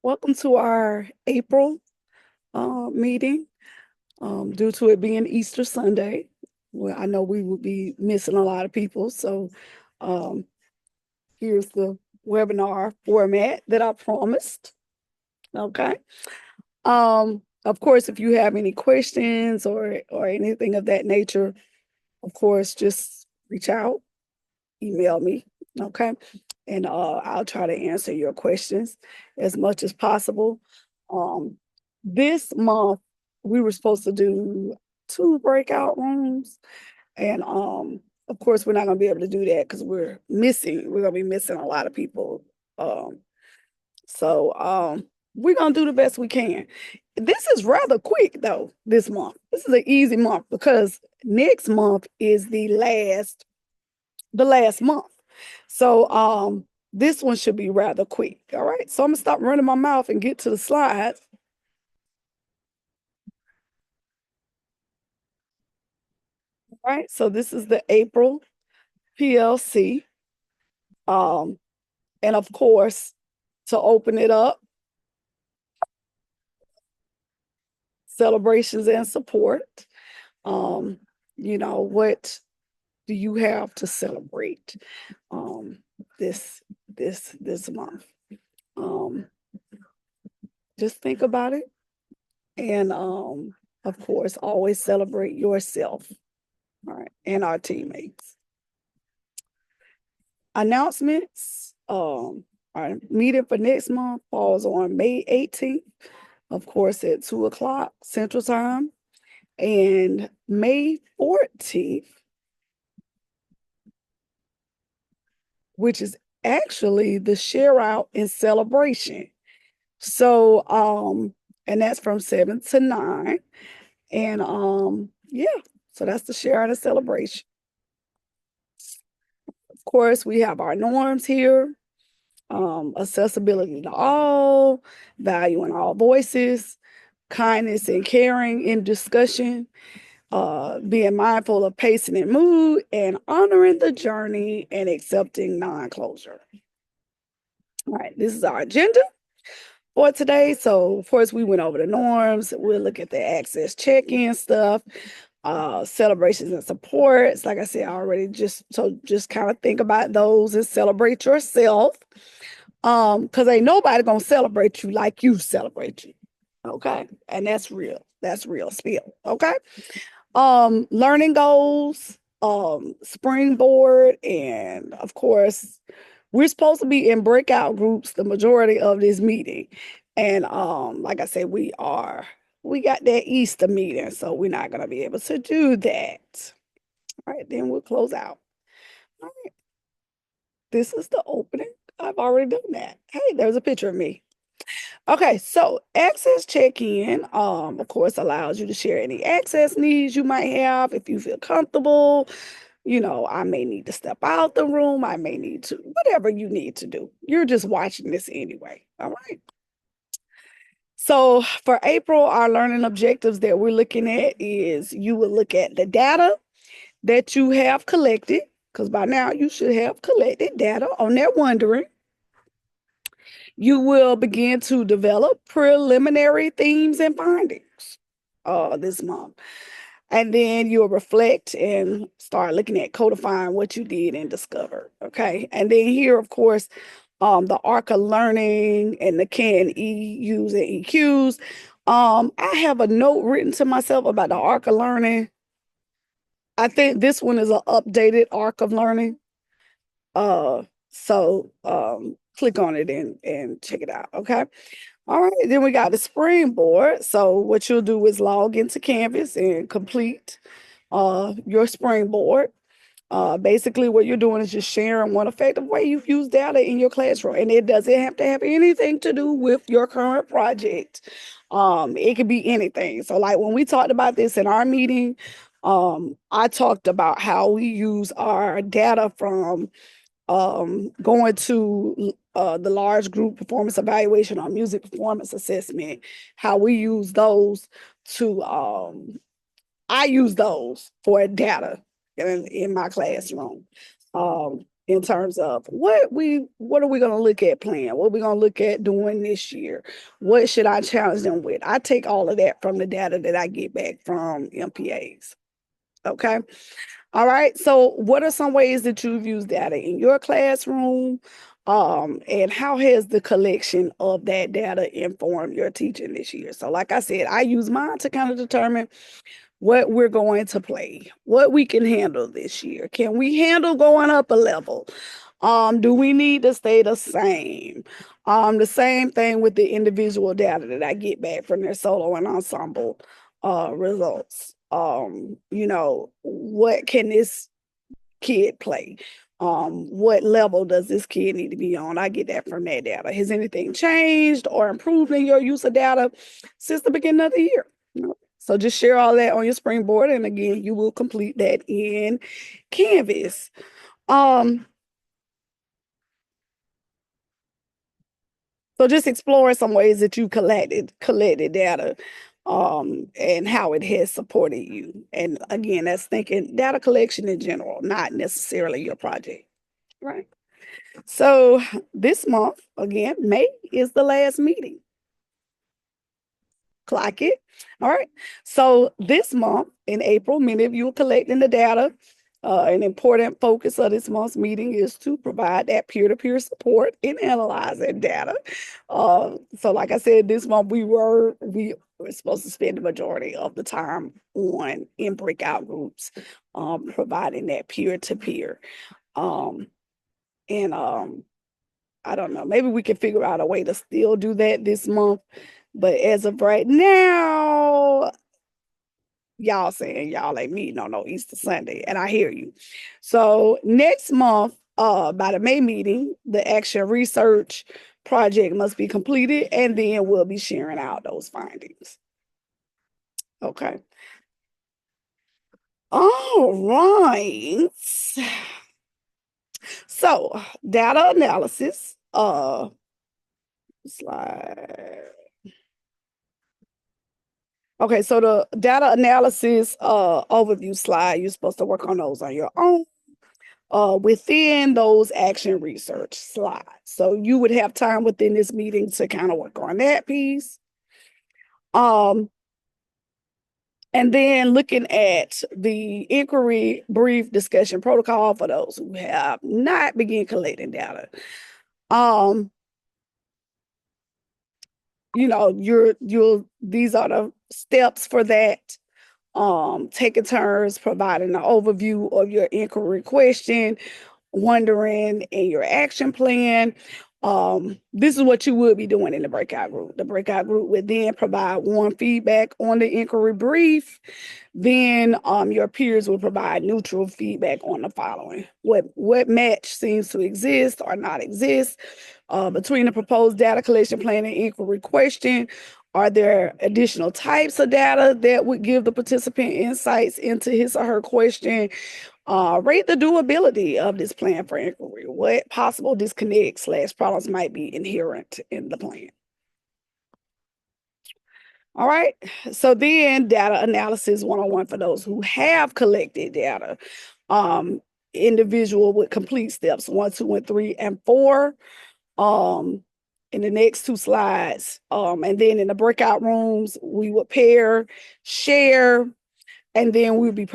Welcome to our April meeting. Due to it being Easter Sunday, well, I know we will be missing a lot of people. So um, here's the webinar format that I promised. Okay. Of course, if you have any questions or anything of that nature, of course, just reach out, email me. Okay. And I'll try to answer your questions as much as possible. Um, this month, we were supposed to do 2 breakout rooms, and of course, we're not going to be able to do that because we're going to be missing a lot of people. Um, so we're going to do the best we can. This is rather quick, though, this month. This is an easy month because next month is the last month. So this one should be rather quick. All right. So I'm gonna stop running my mouth and get to the slides. All right. So this is the April PLC. Um, and of course, to open it up, celebrations and support. Um, what do you have to celebrate this month? Um, just think about it. And of course, always celebrate yourself. All right, and our teammates. Announcements. Our meeting for next month falls on May 18th, of course, at 2:00 Central Time, and May 14th, which is actually the share out and celebration. So, and that's from 7 to 9. And yeah, so that's the share out and celebration. Of course, we have our norms here. Accessibility to all, valuing all voices, kindness and caring in discussion, being mindful of pacing and mood, and honoring the journey and accepting non-closure. All right, this is our agenda for today. So, of course, we went over the norms. We'll look at the access check-in stuff, celebrations and supports. Like I said, I already just kind of think about those and celebrate yourself. Because ain't nobody gonna celebrate you like you celebrate you. Okay. And that's real. That's real spill. Okay. Learning goals, springboard, and of course, we're supposed to be in breakout groups the majority of this meeting. And like I said, we got that Easter meeting, so we're not gonna be able to do that. All right, then we'll close out. All right. This is the opening. I've already done that. Hey, there's a picture of me. Okay, so access check-in, of course, allows you to share any access needs you might have if you feel comfortable. I may need to step out the room. I may need to, whatever you need to do. You're just watching this anyway. All right. So for April, our learning objectives that we're looking at is you will look at the data that you have collected, because by now you should have collected data on that wondering. You will begin to develop preliminary themes and findings this month. And then you'll reflect and start looking at codifying what you did and discovered. Okay. And then here, of course, the arc of learning and the can EUs and EQs. I have a note written to myself about the arc of learning. I think this one is an updated arc of learning. So click on it and check it out. Okay. All right. Then we got the springboard. So what you'll do is log into Canvas and complete your springboard. Basically, what you're doing is just sharing one effective way you've used data in your classroom, and it doesn't have to have anything to do with your current project. It could be anything. So, like when we talked about this in our meeting, I talked about how we use our data from going to the large group performance evaluation or music performance assessment, how we use those to I use those for data in my classroom. in terms of what are we going to look at playing, what are we going to look at doing this year, what should I challenge them with. I take all of that from the data that I get back from MPAs. Okay. All right. So what are some ways that you've used data in your classroom? And how has the collection of that data informed your teaching this year? So like I said, I use mine to kind of determine what we're going to play, what we can handle this year. Can we handle going up a level? Do we need to stay the same? The same thing with the individual data that I get back from their solo and ensemble results. What can this kid play? What level does this kid need to be on? I get that from that data. Has anything changed or improved in your use of data since the beginning of the year? So just share all that on your Springboard, and again, you will complete that in Canvas. So just exploring some ways that you collected data, and how it has supported you. And again, that's thinking data collection in general, not necessarily your project, right? So this month, again, May is the last meeting. Clock it. All right. So this month in April, many of you are collecting the data. An important focus of this month's meeting is to provide that peer-to-peer support in analyzing data. So like I said, this month we were supposed to spend the majority of the time in breakout groups, providing that peer-to-peer. I don't know, maybe we can figure out a way to still do that this month. But as of right now, y'all saying y'all ain't meeting on no Easter Sunday, and I hear you. So next month, by the May meeting, the action research project must be completed, and then we'll be sharing out those findings. Okay. All right. So data analysis, slide. Okay, so the data analysis overview slide, you're supposed to work on those on your own within those action research slides. So you would have time within this meeting to kind of work on that piece. And then looking at the inquiry brief discussion protocol for those who have not begun collecting data. These are the steps for that. Taking turns providing an overview of your inquiry question, wondering, and your action plan. This is what you would be doing in the breakout group. The breakout group would then provide warm feedback on the inquiry brief. Then your peers will provide neutral feedback on the following. What match seems to exist or not exist between the proposed data collection plan and inquiry question? Are there additional types of data that would give the participant insights into his or her question? Rate the doability of this plan for inquiry. What possible disconnects / problems might be inherent in the plan? All right. So then data analysis 101 for those who have collected data. Individual would complete steps 1, 2, and 3, and 4. In the next 2 slides. And then in the breakout rooms, we would pair, share, and then we'll be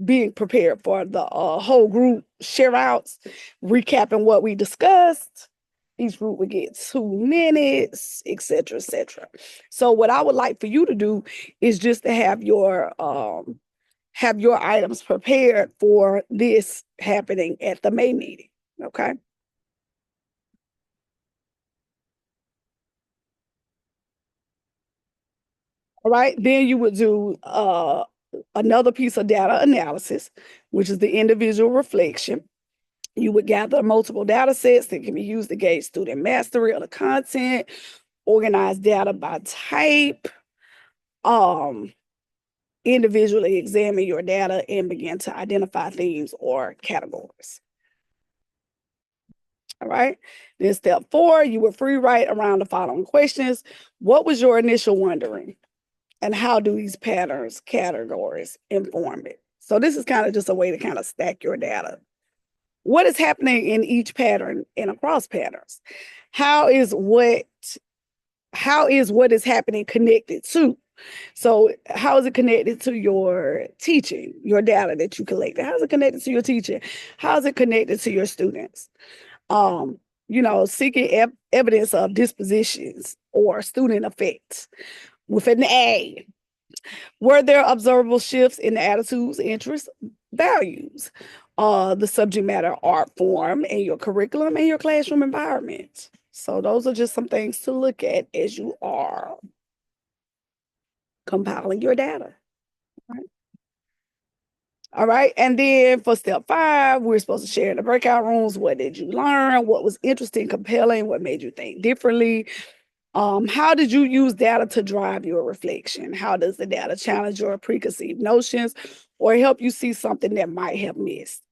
being prepared for the whole group share outs, recapping what we discussed. Each group would get 2 minutes, etc., etc. So what I would like for you to do is just to have your items prepared for this happening at the May meeting. Okay. All right, then you would do another piece of data analysis, which is the individual reflection. You would gather multiple data sets that can be used to gauge student mastery of the content, organize data by type, individually examine your data, and begin to identify themes or categories. All right. Then step 4, you would free write around the following questions. What was your initial wondering? And how do these patterns, categories inform it? So this is kind of just a way to kind of stack your data. what is happening in each pattern and across patterns? How is what is happening connected to? So how is it connected to your teaching, your data that you collected? How is it connected to your teaching? How is it connected to your students? Seeking evidence of dispositions or student effects with an A. Were there observable shifts in the attitudes, interests, values, the subject matter, art form, and your curriculum and your classroom environment? So those are just some things to look at as you are compiling your data. All right. And then for step 5, we're supposed to share in the breakout rooms. What did you learn? What was interesting, compelling? What made you think differently? How did you use data to drive your reflection? How does the data challenge your preconceived notions or help you see something that might have missed?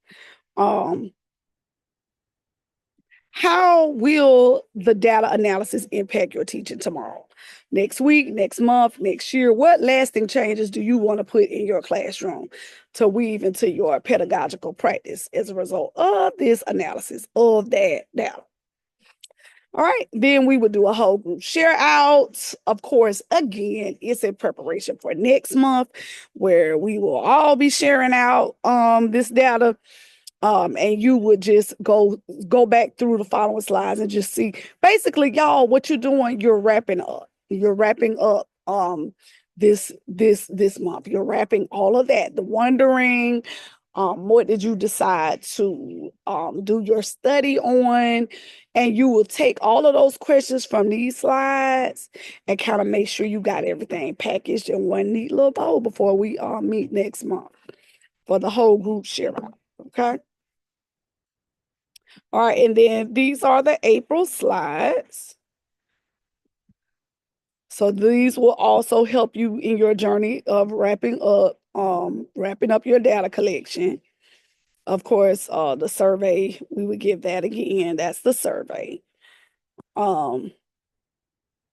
How will the data analysis impact your teaching tomorrow, next week, next month, next year? What lasting changes do you want to put in your classroom to weave into your pedagogical practice as a result of this analysis of that data? All right, then we would do a whole group share out. Of course, again, it's in preparation for next month where we will all be sharing out this data. And you would just go back through the following slides and just see basically, y'all, what you're doing. You're wrapping up. You're wrapping up this month. You're wrapping all of that. The wondering, what did you decide to do your study on? And you will take all of those questions from these slides and kind of make sure you got everything packaged in one neat little bowl before we meet next month for the whole group share out. Okay. All right, and then these are the April slides. So these will also help you in your journey of wrapping up your data collection. Of course, the survey, we would give that again. That's the survey. And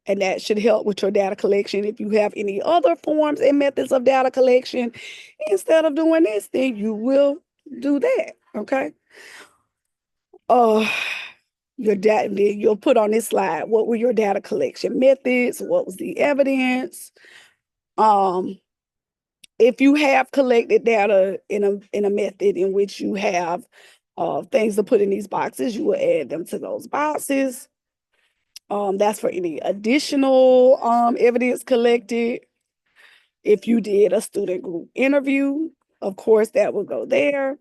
that should help with your data collection. If you have any other forms and methods of data collection, instead of doing this, then you will do that. Okay. Your data, you'll put on this slide, what were your data collection methods? What was the evidence? If you have collected data in a method in which you have things to put in these boxes, you will add them to those boxes. That's for any additional evidence collected. If you did a student group interview, of course, that will go there.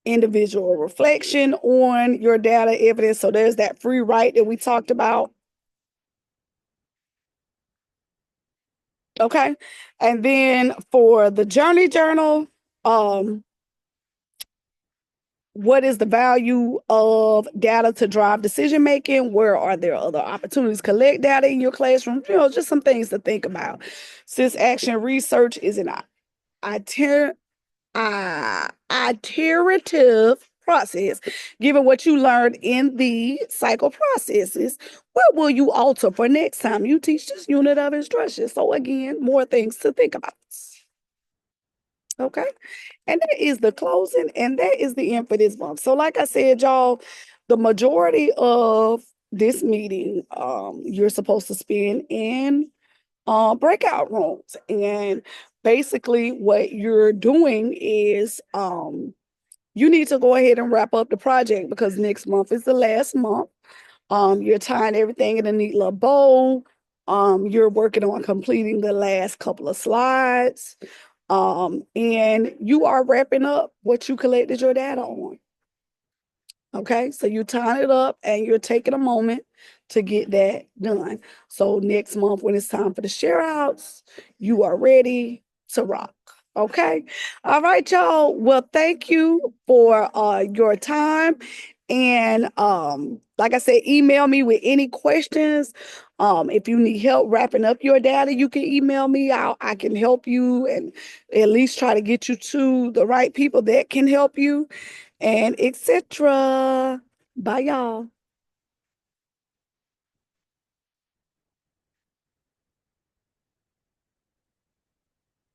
Individual reflection on your data evidence. So there's that free write that we talked about. Okay. And then for the journey journal, what is the value of data to drive decision making? Where are there other opportunities to collect data in your classroom? Just some things to think about. Since action research is an iterative process, given what you learned in the cycle processes, what will you alter for next time you teach this unit of instruction? So again, more things to think about. Okay. And that is the closing, and that is the end for this month. So like I said, y'all, the majority of this meeting, you're supposed to spend in breakout rooms. And basically what you're doing is you need to go ahead and wrap up the project because next month is the last month. You're tying everything in a neat little bow. You're working on completing the last couple of slides. And you are wrapping up what you collected your data on. Okay, so you're tying it up and you're taking a moment to get that done. So next month, when it's time for the share outs, you are ready to rock. Okay. All right, y'all. Well, thank you for your time. And like I said, email me with any questions. If you need help wrapping up your data, you can email me. I can help you and at least try to get you to the right people that can help you and etc. Bye, y'all.